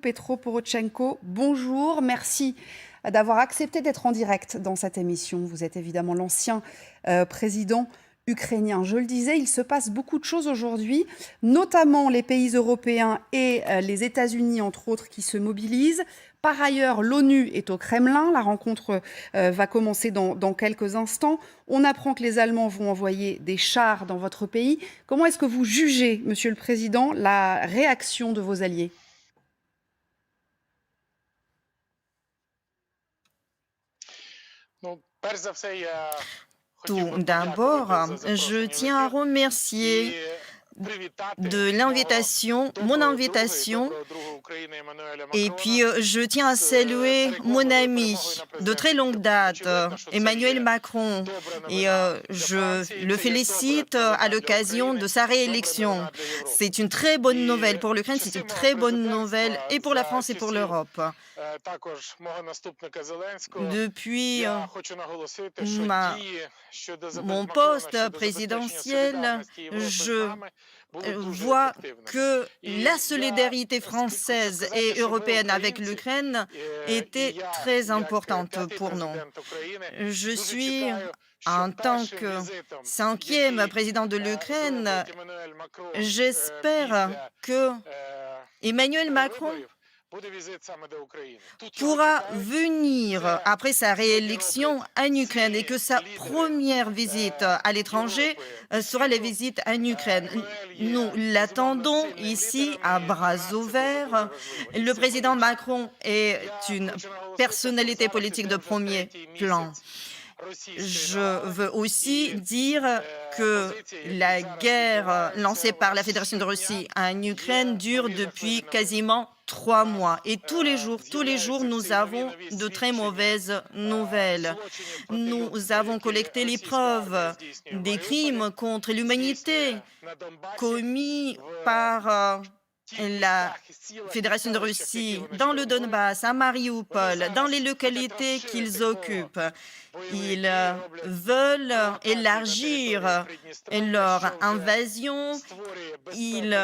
Petro Porochenko, bonjour, merci d'avoir accepté d'être en direct dans cette émission. Vous êtes évidemment l'ancien président ukrainien. Je le disais, il se passe beaucoup de choses aujourd'hui, notamment les pays européens et les États-Unis, entre autres, qui se mobilisent. Par ailleurs, l'ONU est au Kremlin. La rencontre va commencer dans quelques instants. On apprend que les Allemands vont envoyer des chars dans votre pays. Comment est-ce que vous jugez, Monsieur le Président, la réaction de vos alliés ? Tout d'abord, je tiens à remercier de l'invitation, mon invitation, et puis je tiens à saluer mon ami de très longue date, Emmanuel Macron, et je le félicite à l'occasion de sa réélection. C'est une très bonne nouvelle pour l'Ukraine, c'est une très bonne nouvelle et pour la France et pour l'Europe. Depuis mon poste présidentiel, je voit que la solidarité française et européenne avec l'Ukraine était très importante pour nous. Je suis, en tant que 5e président de l'Ukraine, j'espère que Emmanuel Macron pourra venir après sa réélection en Ukraine et que sa première visite à l'étranger sera la visite en Ukraine. Nous l'attendons ici à bras ouverts. Le président Macron est une personnalité politique de premier plan. Je veux aussi dire que la guerre lancée par la Fédération de Russie en Ukraine dure depuis quasiment 3 mois. Et tous les jours, nous avons de très mauvaises nouvelles. Nous avons collecté les preuves des crimes contre l'humanité commis par la Fédération de Russie dans le Donbass, à Mariupol, dans les localités qu'ils occupent. Ils veulent élargir leur invasion, ils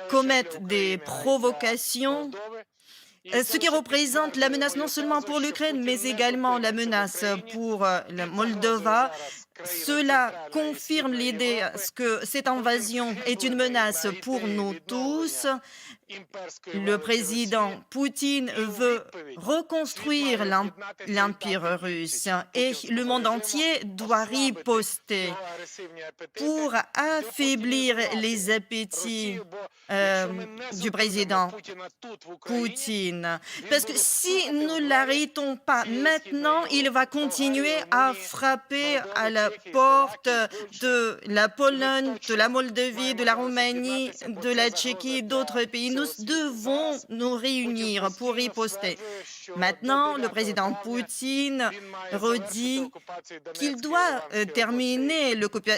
commettent des provocations, ce qui représente la menace non seulement pour l'Ukraine, mais également la menace pour la Moldova. Cela confirme l'idée que cette invasion est une menace pour nous tous. Le président Poutine veut reconstruire l'empire russe et le monde entier doit riposter pour affaiblir les appétits du président Poutine. Parce que si nous ne l'arrêtons pas maintenant, il va continuer à frapper à la porte de la Pologne, de la Moldavie, de la Roumanie, de la Tchéquie et d'autres pays. Nous devons nous réunir pour riposter. Maintenant, le président Poutine redit qu'il doit terminer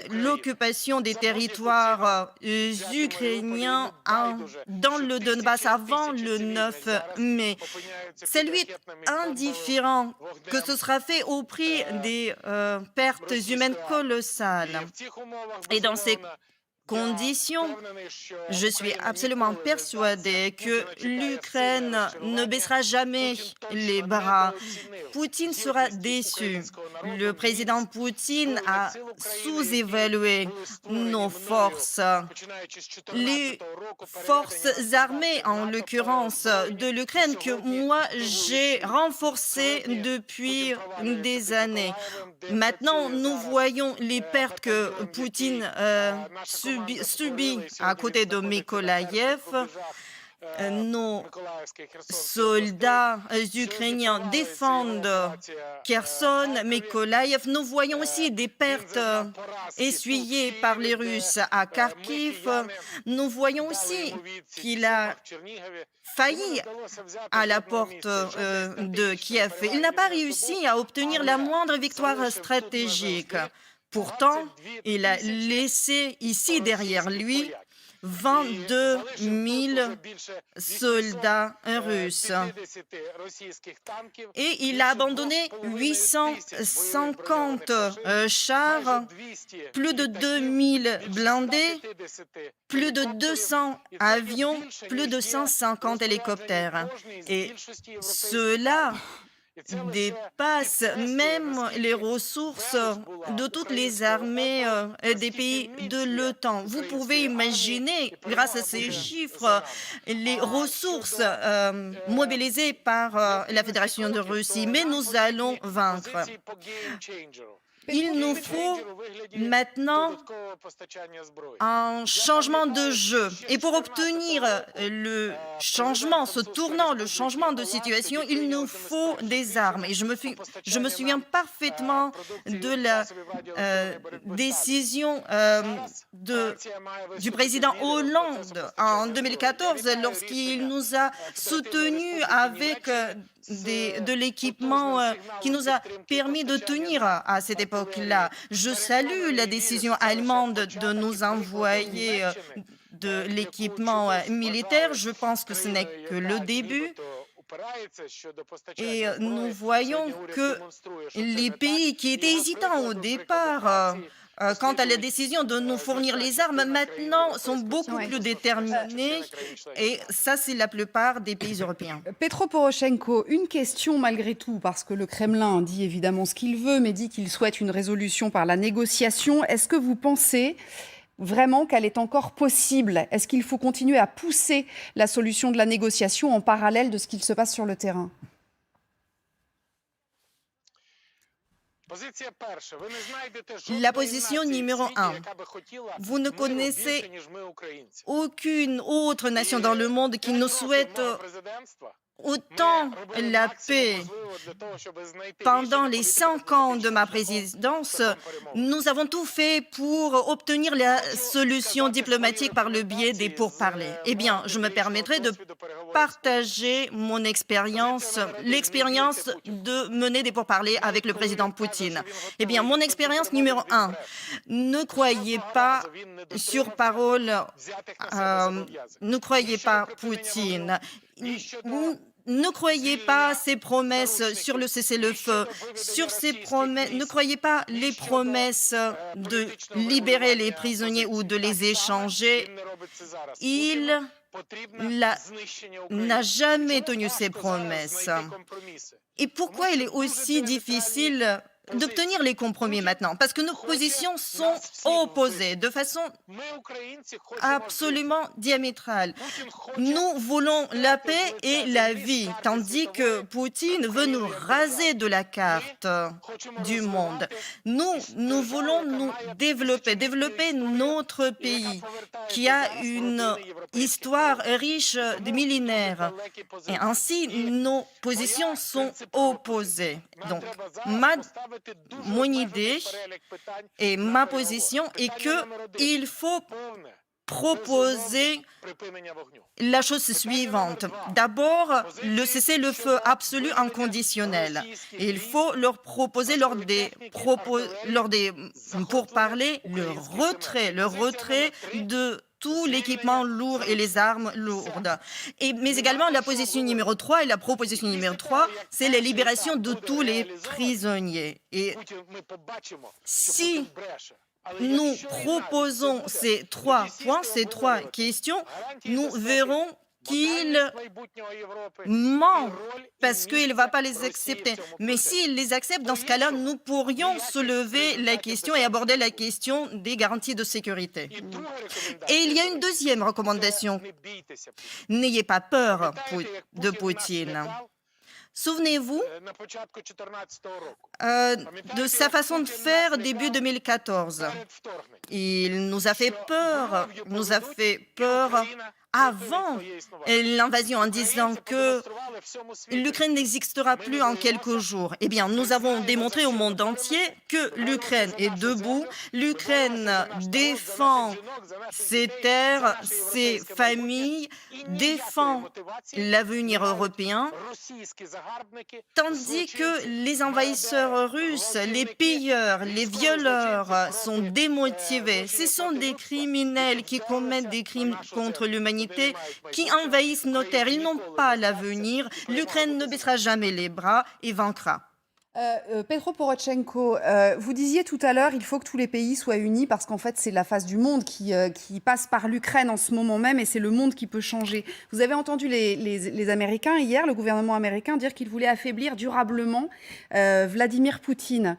l'occupation des territoires ukrainiens dans le Donbass avant le 9 mai. C'est lui indifférent que ce sera fait au prix des pertes humaines colossales. Et dans ces conditions, je suis absolument persuadée que l'Ukraine ne baissera jamais les bras. Poutine sera déçu. Le président Poutine a sous-évalué nos forces. Les forces armées, en l'occurrence de l'Ukraine, que moi j'ai renforcées depuis des années. Maintenant, nous voyons les pertes que Poutine subit à côté de Mykolaïev. Nos soldats ukrainiens défendent Kherson, Mykolaïev. Nous voyons aussi des pertes essuyées par les Russes à Kharkiv. Nous voyons aussi qu'il a failli à la porte de Kiev. Il n'a pas réussi à obtenir la moindre victoire stratégique. Pourtant, il a laissé ici derrière lui 22 000 soldats russes. Et il a abandonné 850 chars, plus de 2000 blindés, plus de 200 avions, plus de 150 hélicoptères. Et cela dépasse même les ressources de toutes les armées des pays de l'OTAN. Vous pouvez imaginer, grâce à ces chiffres, les ressources mobilisées par la Fédération de Russie. Mais nous allons vaincre. Il nous faut maintenant un changement de jeu. Et pour obtenir le changement, ce tournant, le changement de situation, il nous faut des armes. Et je me souviens parfaitement de la décision du président Hollande en 2014 lorsqu'il nous a soutenus avec de l'équipement qui nous a permis de tenir à cette époque-là. Je salue la décision allemande de nous envoyer de l'équipement militaire. Je pense que ce n'est que le début. Et nous voyons que les pays qui étaient hésitants au départ quant à la décision de nous fournir les armes, maintenant sont beaucoup plus déterminés. Et ça, c'est la plupart des pays européens. Petro Poroshenko, une question malgré tout, parce que le Kremlin dit évidemment ce qu'il veut, mais dit qu'il souhaite une résolution par la négociation. Est-ce que vous pensez vraiment qu'elle est encore possible? Est-ce qu'il faut continuer à pousser la solution de la négociation en parallèle de ce qu'il se passe sur le terrain? La position numéro 1. Vous ne connaissez aucune autre nation dans le monde qui nous souhaite autant la paix. Pendant les 5 ans de ma présidence, nous avons tout fait pour obtenir la solution diplomatique par le biais des pourparlers. Eh bien, je me permettrai de partager mon expérience, l'expérience de mener des pourparlers avec le président Poutine. Eh bien, mon expérience numéro 1, ne croyez pas sur parole, ne croyez pas Poutine. Ne croyez pas ces promesses sur le cessez-le-feu, ne croyez pas les promesses de libérer les prisonniers ou de les échanger. Il n'a jamais tenu ses promesses. Et pourquoi il est aussi difficile d'obtenir les compromis maintenant? Parce que nos positions sont opposées de façon absolument diamétrale. Nous voulons la paix et la vie, tandis que Poutine veut nous raser de la carte du monde. Nous voulons nous développer notre pays qui a une histoire riche de millénaires. Et ainsi, nos positions sont opposées. Donc, mon idée et ma position est qu'il faut proposer la chose suivante. D'abord, le cessez-le-feu absolu inconditionnel. Il faut leur proposer lors des pourparlers le retrait de tout l'équipement lourd et les armes lourdes. Mais également, la position numéro 3 et la proposition numéro 3, c'est la libération de tous les prisonniers. Et si nous proposons ces 3 points, ces 3 questions, nous verrons qu'il ment parce qu'il ne va pas les accepter. Mais s'il les accepte, dans ce cas-là, nous pourrions soulever la question et aborder la question des garanties de sécurité. Et il y a une deuxième recommandation. N'ayez pas peur de Poutine. Souvenez-vous de sa façon de faire début 2014. Il nous a fait peur avant l'invasion en disant que l'Ukraine n'existera plus en quelques jours. Eh bien, nous avons démontré au monde entier que l'Ukraine est debout, l'Ukraine défend ses terres, ses familles, défend l'avenir européen, tandis que les envahisseurs russes, les pilleurs, les violeurs sont démotivés. Ce sont des criminels qui commettent des crimes contre l'humanité, qui envahissent nos terres. Ils n'ont pas l'avenir. L'Ukraine ne baissera jamais les bras et vaincra. Petro Poroshenko, vous disiez tout à l'heure, il faut que tous les pays soient unis parce qu'en fait, c'est la face du monde qui passe par l'Ukraine en ce moment même et c'est le monde qui peut changer. Vous avez entendu les Américains hier, le gouvernement américain, dire qu'il voulait affaiblir durablement Vladimir Poutine.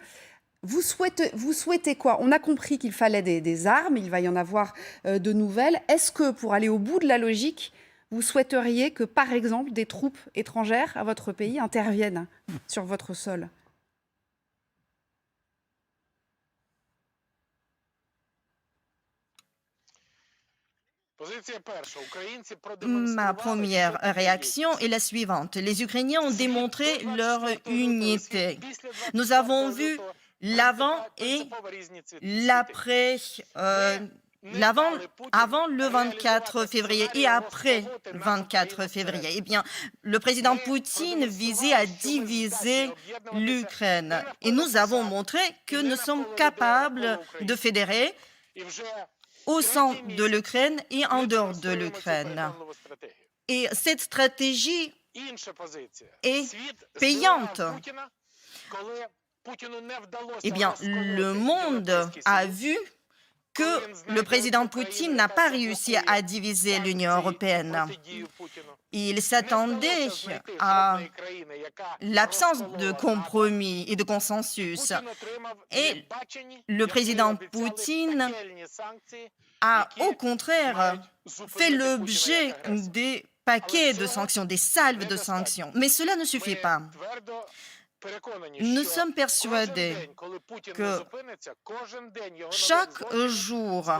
Vous souhaitez quoi? On a compris qu'il fallait des armes, il va y en avoir de nouvelles. Est-ce que, pour aller au bout de la logique, vous souhaiteriez que, par exemple, des troupes étrangères à votre pays interviennent sur votre sol? Ma première réaction est la suivante. Les Ukrainiens ont démontré leur unité. Nous avons vu l'avant et l'après, avant le 24 février et après le 24 février. Eh bien, le président Poutine visait à diviser l'Ukraine. Et nous avons montré que nous sommes capables de fédérer au sein de l'Ukraine et en dehors de l'Ukraine. Et cette stratégie est payante. Eh bien, le monde a vu que le président Poutine n'a pas réussi à diviser l'Union européenne. Il s'attendait à l'absence de compromis et de consensus. Et le président Poutine a, au contraire, fait l'objet des paquets de sanctions, des salves de sanctions. Mais cela ne suffit pas. Nous sommes persuadés que chaque jour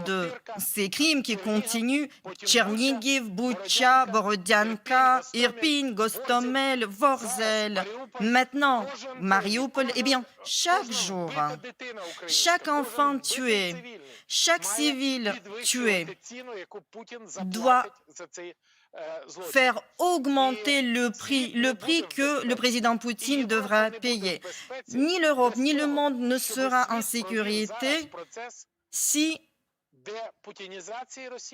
de ces crimes qui continuent, Tchernigiv, Boutcha, Borodianka, Irpin, Gostomel, Vorzel, maintenant Mariupol, eh bien, chaque jour, chaque enfant tué, chaque civil tué doit faire augmenter le prix que le président Poutine devra payer. Ni l'Europe, ni le monde ne sera en sécurité si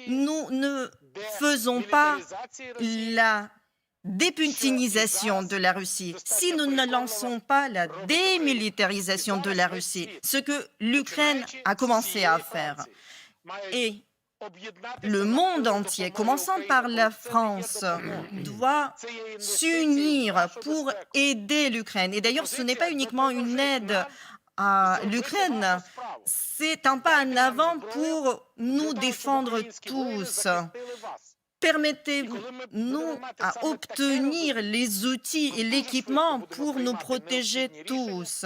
nous ne faisons pas la députinisation de la Russie, si nous ne lançons pas la démilitarisation de la Russie, ce que l'Ukraine a commencé à faire. Et le monde entier, commençant par la France, doit s'unir pour aider l'Ukraine. Et d'ailleurs, ce n'est pas uniquement une aide à l'Ukraine, c'est un pas en avant pour nous défendre tous. Permettez-nous à obtenir les outils et l'équipement pour nous protéger tous.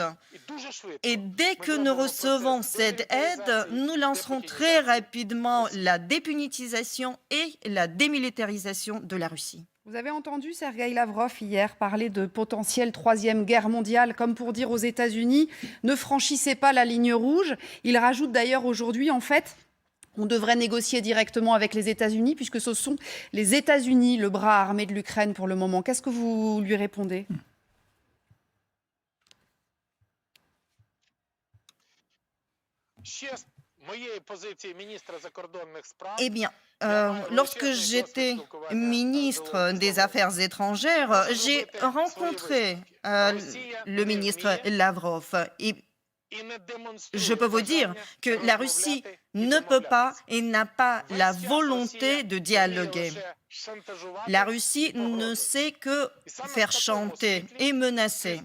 Et dès que nous recevons cette aide, nous lancerons très rapidement la dépolitisation et la démilitarisation de la Russie. Vous avez entendu Sergueï Lavrov hier parler de potentielle troisième guerre mondiale, comme pour dire aux États-Unis, ne franchissez pas la ligne rouge. Il rajoute d'ailleurs aujourd'hui, en fait, on devrait négocier directement avec les États-Unis, puisque ce sont les États-Unis, le bras armé de l'Ukraine pour le moment. Qu'est-ce que vous lui répondez ? Eh bien, lorsque j'étais ministre des Affaires étrangères, j'ai rencontré le ministre Lavrov. Et je peux vous dire que la Russie ne peut pas et n'a pas la volonté de dialoguer. La Russie ne sait que faire chanter et menacer.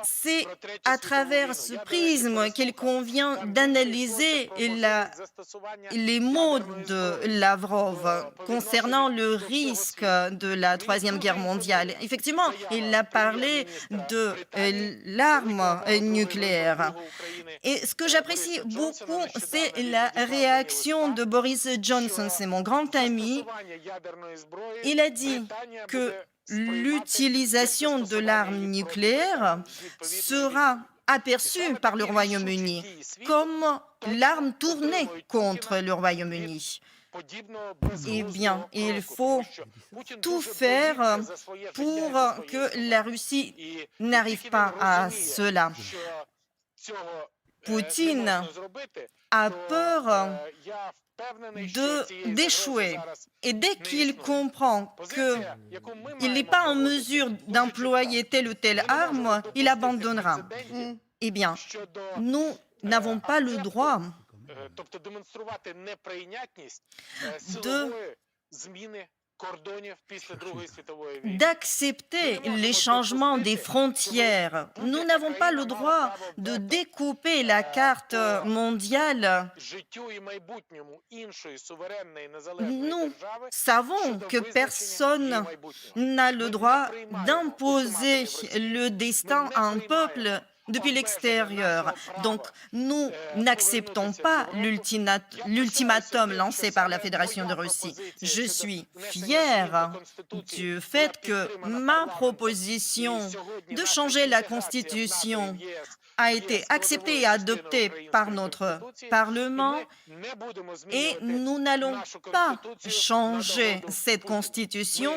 C'est à travers ce prisme qu'il convient d'analyser les mots de Lavrov concernant le risque de la Troisième Guerre mondiale. Effectivement, il a parlé de l'arme nucléaire. Et ce que j'apprécie beaucoup, c'est la réaction de Boris Johnson, c'est mon grand ami. Il a dit que l'utilisation de l'arme nucléaire sera aperçue par le Royaume-Uni comme l'arme tournée contre le Royaume-Uni. Eh bien, il faut tout faire pour que la Russie n'arrive pas à cela. Poutine a peur d'échouer. Et dès qu'il comprend qu'il n'est pas en mesure d'employer telle ou telle arme, il abandonnera. Mm. Eh bien, nous n'avons pas le droit d'accepter les changements des frontières. Nous n'avons pas le droit de découper la carte mondiale. Nous savons que personne n'a le droit d'imposer le destin à un peuple depuis l'extérieur. Donc, nous n'acceptons pas l'ultimatum lancé par la Fédération de Russie. Je suis fier du fait que ma proposition de changer la Constitution a été acceptée et adoptée par notre Parlement et nous n'allons pas changer cette Constitution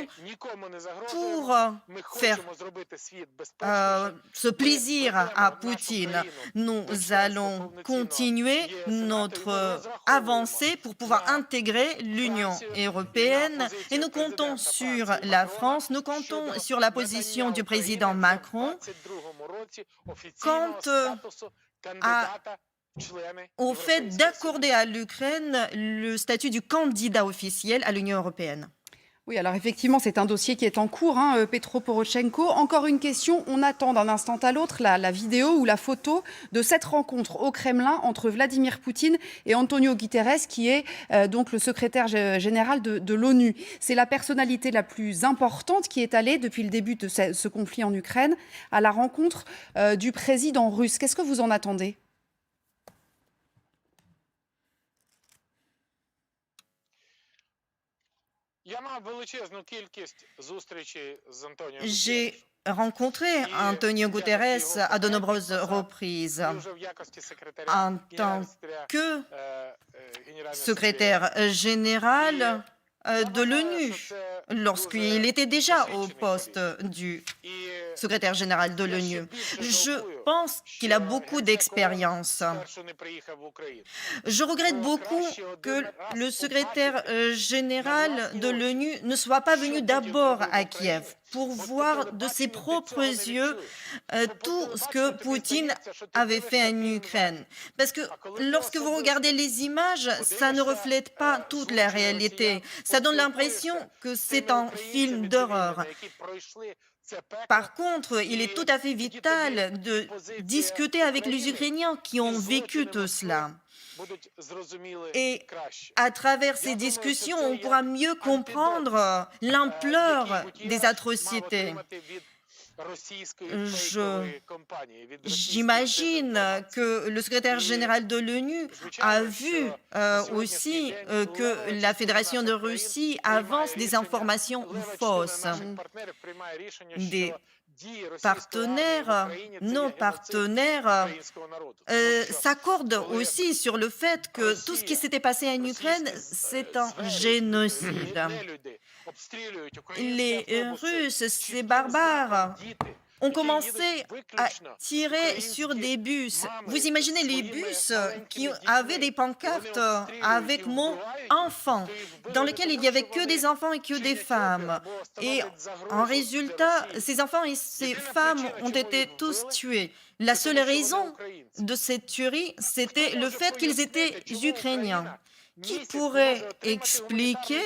pour faire ce plaisir à Poutine. Nous allons continuer notre avancée pour pouvoir intégrer l'Union européenne et nous comptons sur la France, nous comptons sur la position du président Macron quant au fait d'accorder à l'Ukraine le statut du candidat officiel à l'Union européenne. Oui, alors effectivement, c'est un dossier qui est en cours, Petro Poroshenko. Encore une question, on attend d'un instant à l'autre la vidéo ou la photo de cette rencontre au Kremlin entre Vladimir Poutine et Antonio Guterres, qui est donc le secrétaire général de l'ONU. C'est la personnalité la plus importante qui est allée depuis le début de ce conflit en Ukraine à la rencontre du président russe. Qu'est-ce que vous en attendez ? J'ai rencontré Antonio Guterres à de nombreuses reprises en tant que secrétaire général de l'ONU, lorsqu'il était déjà au poste du secrétaire général de l'ONU. Je pense qu'il a beaucoup d'expérience. Je regrette beaucoup que le secrétaire général de l'ONU ne soit pas venu d'abord à Kiev pour voir de ses propres yeux tout ce que Poutine avait fait en Ukraine. Parce que lorsque vous regardez les images, ça ne reflète pas toute la réalité. Ça donne l'impression que c'est un film d'horreur. Par contre, il est tout à fait vital de discuter avec les Ukrainiens qui ont vécu tout cela. Et à travers ces discussions, on pourra mieux comprendre l'ampleur des atrocités. J'imagine que le secrétaire général de l'ONU a vu aussi que la Fédération de Russie avance des informations fausses. Des partenaires, nos partenaires, s'accordent aussi sur le fait que tout ce qui s'était passé en Ukraine, c'est un génocide. Les Russes, ces barbares, ont commencé à tirer sur des bus. Vous imaginez les bus qui avaient des pancartes avec mon enfant, dans lesquels il n'y avait que des enfants et que des femmes. Et en résultat, ces enfants et ces femmes ont été tous tués. La seule raison de cette tuerie, c'était le fait qu'ils étaient ukrainiens. Qui pourrait expliquer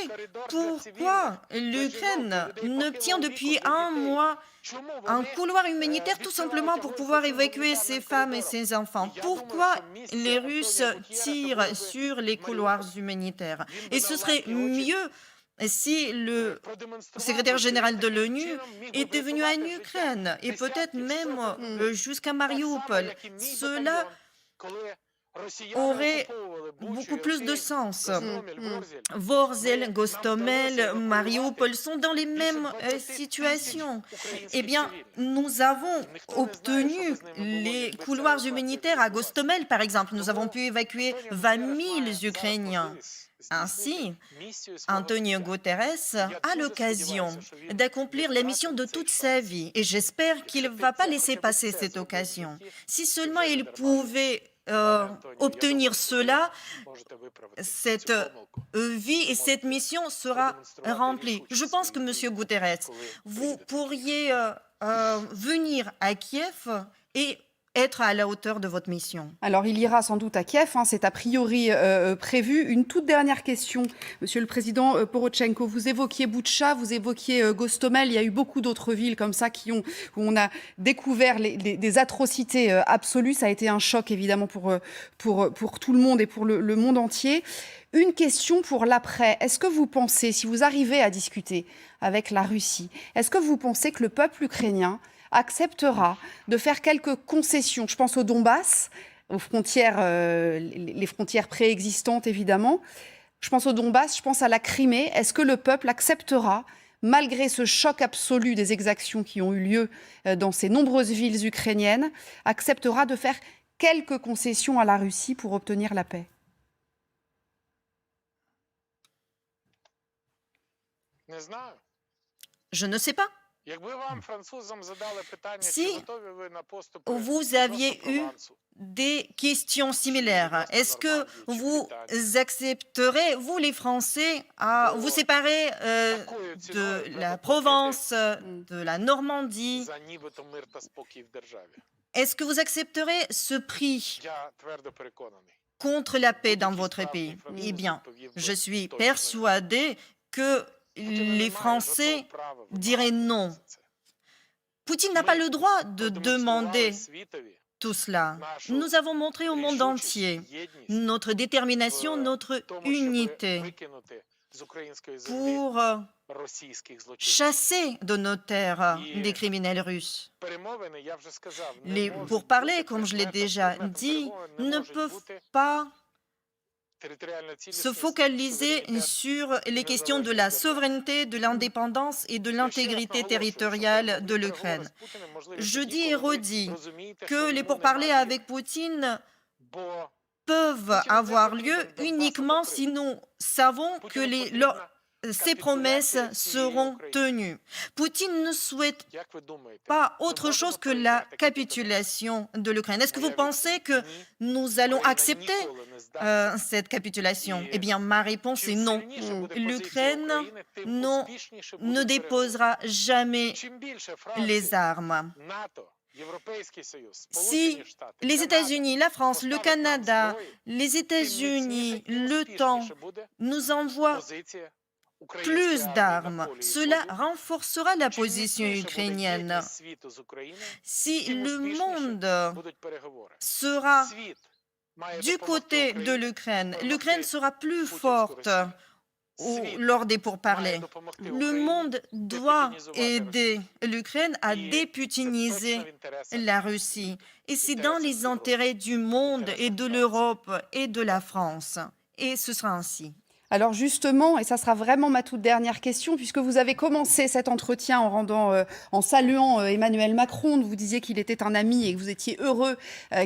pourquoi l'Ukraine n'obtient depuis un mois un couloir humanitaire tout simplement pour pouvoir évacuer ces femmes et ces enfants? Pourquoi les Russes tirent sur les couloirs humanitaires? Et ce serait mieux si le secrétaire général de l'ONU était venu en Ukraine et peut-être même jusqu'à Mariupol. Cela aurait beaucoup plus de sens. Mm. Vorzel, Gostomel, Mariupol sont dans les mêmes situations. Eh bien, nous avons obtenu les couloirs humanitaires à Gostomel, par exemple. Nous avons pu évacuer 20 000 Ukrainiens. Ainsi, Antonio Guterres a l'occasion d'accomplir la mission de toute sa vie et j'espère qu'il ne va pas laisser passer cette occasion. Si seulement il pouvait obtenir cela, cette vie et cette mission sera remplie. Je pense que, Monsieur Guterres, vous pourriez venir à Kiev et être à la hauteur de votre mission. Alors, il ira sans doute à Kiev, hein, c'est a priori prévu. Une toute dernière question, Monsieur le Président Porochenko. Vous évoquiez Boutcha, vous évoquiez Gostomel. Il y a eu beaucoup d'autres villes comme ça où on a découvert des atrocités absolues. Ça a été un choc, évidemment, pour tout le monde et pour le monde entier. Une question pour l'après. Est-ce que vous pensez, si vous arrivez à discuter avec la Russie, est-ce que vous pensez que le peuple ukrainien acceptera de faire quelques concessions? Je pense au Donbass, aux frontières, les frontières préexistantes évidemment. Je pense au Donbass, je pense à la Crimée. Est-ce que le peuple acceptera, malgré ce choc absolu des exactions qui ont eu lieu dans ces nombreuses villes ukrainiennes, acceptera de faire quelques concessions à la Russie pour obtenir la paix? Je ne sais pas. Si vous aviez eu des questions similaires, est-ce que vous accepterez, vous les Français, à vous séparer de la Provence, de la Normandie? Est-ce que vous accepterez ce prix contre la paix dans votre pays? Eh bien, je suis persuadé que les Français diraient non. Poutine n'a pas le droit de demander tout cela. Nous avons montré au monde entier notre détermination, notre unité pour chasser de nos terres des criminels russes. Les pourparlers, comme je l'ai déjà dit, ne peuvent pas se focaliser sur les questions de la souveraineté, de l'indépendance et de l'intégrité territoriale de l'Ukraine. Je dis et redis que les pourparlers avec Poutine peuvent avoir lieu uniquement si nous savons que ces promesses seront tenues. Poutine ne souhaite pas autre chose que la capitulation de l'Ukraine. Est-ce que vous pensez que nous allons accepter cette capitulation? Eh bien, ma réponse est non. L'Ukraine ne déposera jamais les armes. Si les États-Unis, la France, le Canada, les États-Unis, l'OTAN nous envoient plus d'armes, cela renforcera la position ukrainienne. Si le monde sera du côté de l'Ukraine, l'Ukraine sera plus forte lors des pourparlers. Le monde doit aider l'Ukraine à députiniser la Russie. Et c'est dans les intérêts du monde et de l'Europe et de la France. Et ce sera ainsi. Alors justement, et ça sera vraiment ma toute dernière question, puisque vous avez commencé cet entretien en saluant Emmanuel Macron, vous disiez qu'il était un ami et que vous étiez heureux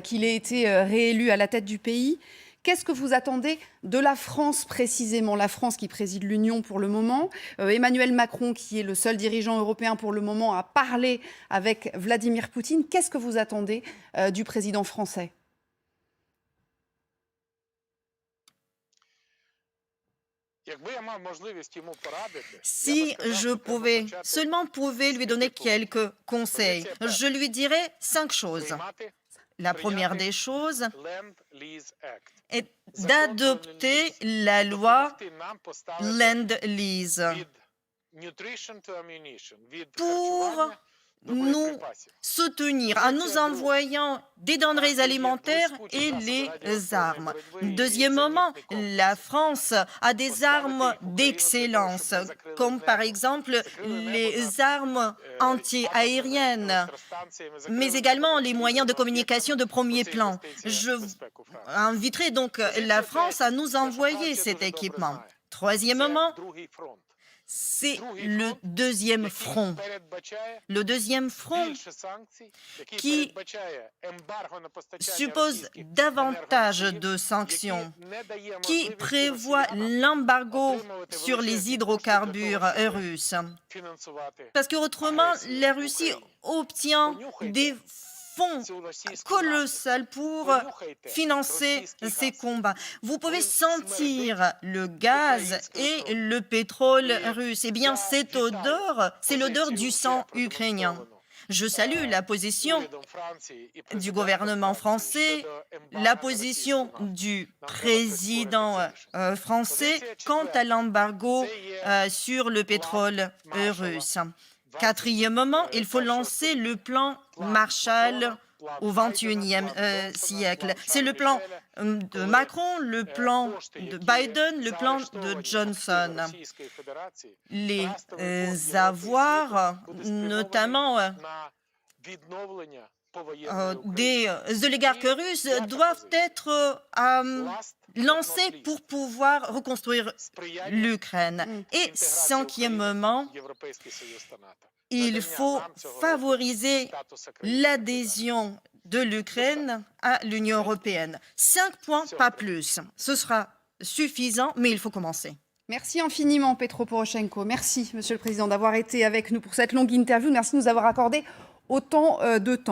qu'il ait été réélu à la tête du pays. Qu'est-ce que vous attendez de la France précisément, la France qui préside l'Union pour le moment? Emmanuel Macron, qui est le seul dirigeant européen pour le moment, a parlé avec Vladimir Poutine. Qu'est-ce que vous attendez du président français? Si je pouvais seulement lui donner quelques conseils, je lui dirais 5 choses. La première des choses est d'adopter la loi Land-Lease pour nous soutenir en nous envoyant des denrées alimentaires et les armes. Deuxièmement, la France a des armes d'excellence, comme par exemple les armes anti-aériennes, mais également les moyens de communication de premier plan. Je inviterai donc la France à nous envoyer cet équipement. Troisièmement, c'est le deuxième front. Le deuxième front qui suppose davantage de sanctions, qui prévoit l'embargo sur les hydrocarbures russes. Parce qu'autrement, la Russie obtient des fonds colossal pour financer ces combats. Vous pouvez sentir le gaz et le pétrole russe. Eh bien, cette odeur, c'est l'odeur du sang ukrainien. Je salue la position du gouvernement français, la position du président français quant à l'embargo sur le pétrole russe. Quatrièmement, il faut lancer le plan Marshall au XXIe siècle. C'est le plan de Macron, le plan de Biden, le plan de Johnson. Les avoirs, notamment des oligarques russes, doivent être lancés pour pouvoir reconstruire l'Ukraine. Et cinquièmement, il faut favoriser l'adhésion de l'Ukraine à l'Union européenne. 5 points, pas plus. Ce sera suffisant, mais il faut commencer. Merci infiniment, Petro Poroshenko. Merci, Monsieur le Président, d'avoir été avec nous pour cette longue interview. Merci de nous avoir accordé autant de temps.